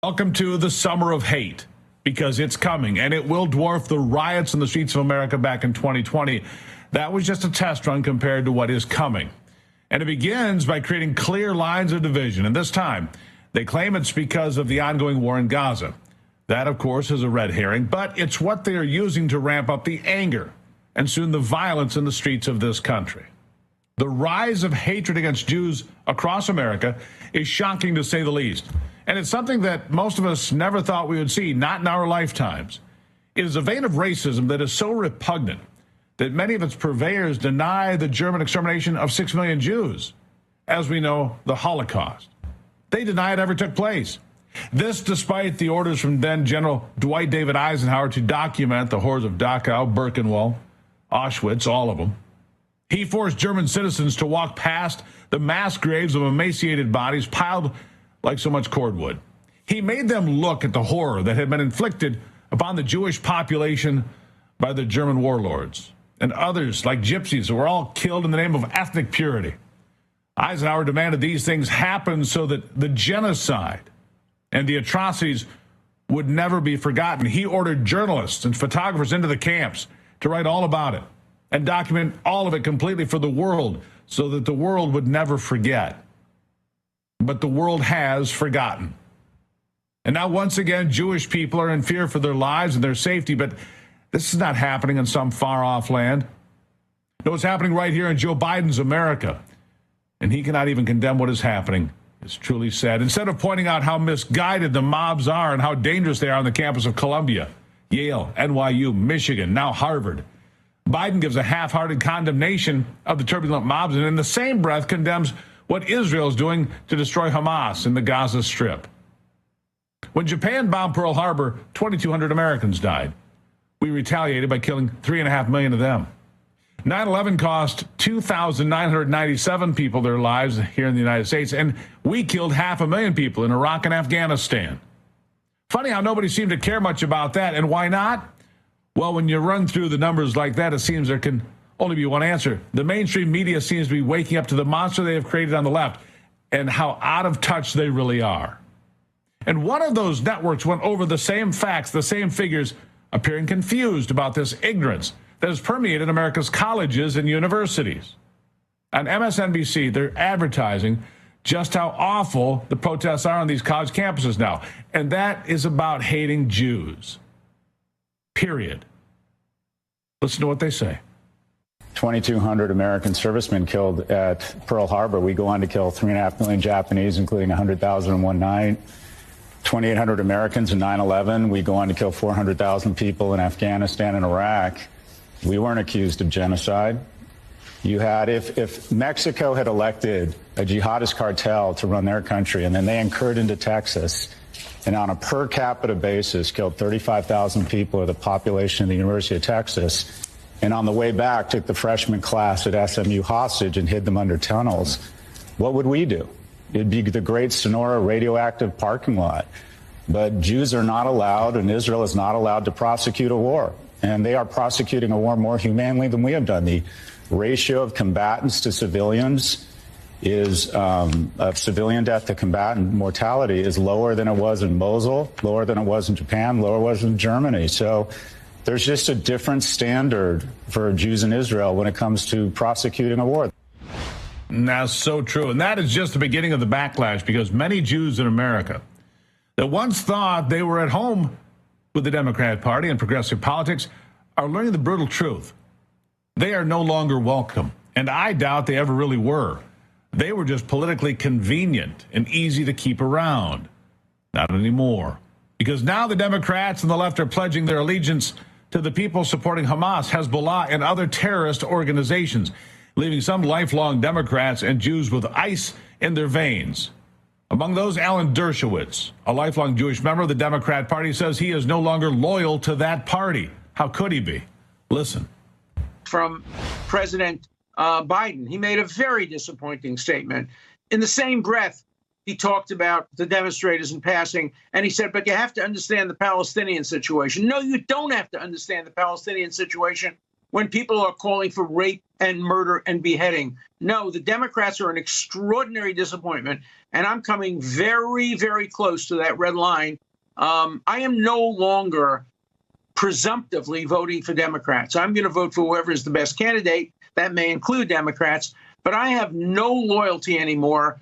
Welcome to the summer of hate, because it's coming, and it will dwarf the riots in the streets of America back in 2020. That was just a test run compared to what is coming. And it begins by creating clear lines of division. And this time, they claim it's because of the ongoing war in Gaza. That, of course, is a red herring, but it's what they are using to ramp up the anger and soon the violence in the streets of this country. The rise of hatred against Jews across America is shocking, to say the least. And it's something that most of us never thought we would see, not in our lifetimes. It is a vein of racism that is so repugnant that many of its purveyors deny the German extermination of 6 million Jews, as we know, the Holocaust. They deny it ever took place. This despite the orders from then General Dwight David Eisenhower to document the horrors of Dachau, Birkenwald, Auschwitz, all of them. He forced German citizens to walk past the mass graves of emaciated bodies piled like so much cordwood. He made them look at the horror that had been inflicted upon the Jewish population by the German warlords and others like gypsies who were all killed in the name of ethnic purity. Eisenhower demanded these things happen so that the genocide and the atrocities would never be forgotten. He ordered journalists and photographers into the camps to write all about it and document all of it completely for the world so that the world would never forget. But the world has forgotten. And now, once again, Jewish people are in fear for their lives and their safety, but this is not happening in some far-off land. No, it's happening right here in Joe Biden's America. And he cannot even condemn what is happening. It's truly sad. Instead of pointing out how misguided the mobs are and how dangerous they are on the campus of Columbia, Yale, NYU, Michigan, now Harvard, Biden gives a half-hearted condemnation of the turbulent mobs and in the same breath condemns what Israel is doing to destroy Hamas in the Gaza Strip. When Japan bombed Pearl Harbor, 2,200 Americans died. We retaliated by killing 3.5 million of them. 9/11 cost 2,997 people their lives here in the United States, and we killed 500,000 people in Iraq and Afghanistan. Funny how nobody seemed to care much about that, and why not? Well, when you run through the numbers like that, it seems there can only be one answer. The mainstream media seems to be waking up to the monster they have created on the left and how out of touch they really are. And one of those networks went over the same facts, the same figures, appearing confused about this ignorance that has permeated America's colleges and universities. On MSNBC, they're advertising just how awful the protests are on these college campuses now. And that is about hating Jews. Period. Listen to what they say. 2,200 American servicemen killed at Pearl Harbor. We go on to kill 3.5 million Japanese, including 100,000 in one night. 2,800 Americans in 9/11. We go on to kill 400,000 people in Afghanistan and Iraq. We weren't accused of genocide. You had, if Mexico had elected a jihadist cartel to run their country, and then they incurred into Texas, and on a per capita basis killed 35,000 people, or the population of the University of Texas, and on the way back took the freshman class at SMU hostage and hid them under tunnels, what would we do? It'd be the great Sonora radioactive parking lot. But Jews are not allowed, and Israel is not allowed to prosecute a war. And they are prosecuting a war more humanely than we have done. The ratio of combatants to civilians is, of civilian death to combatant mortality is lower than it was in Mosul, lower than it was in Japan, lower than it was in Germany. So there's just a different standard for Jews in Israel when it comes to prosecuting a war. That's so true. And that is just the beginning of the backlash, because many Jews in America that once thought they were at home with the Democrat Party and progressive politics are learning the brutal truth. They are no longer welcome. And I doubt they ever really were. They were just politically convenient and easy to keep around. Not anymore. Because now the Democrats and the left are pledging their allegiance to the people supporting Hamas, Hezbollah, and other terrorist organizations, leaving some lifelong Democrats and Jews with ice in their veins. Among those, Alan Dershowitz, a lifelong Jewish member of the Democrat Party, says he is no longer loyal to that party. How could he be? Listen. From President Biden, he made a very disappointing statement. In the same breath, he talked about the demonstrators in passing, and he said, but you have to understand the Palestinian situation. No, you don't have to understand the Palestinian situation. when people are calling for rape and murder and beheading. No, the Democrats are an extraordinary disappointment, and I'm coming very, very close to that red line. I am no longer presumptively voting for Democrats. I'm going to vote for whoever is the best candidate. That may include Democrats, but I have no loyalty anymore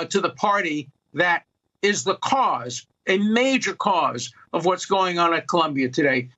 to the party that is the cause, a major cause of what's going on at Columbia today.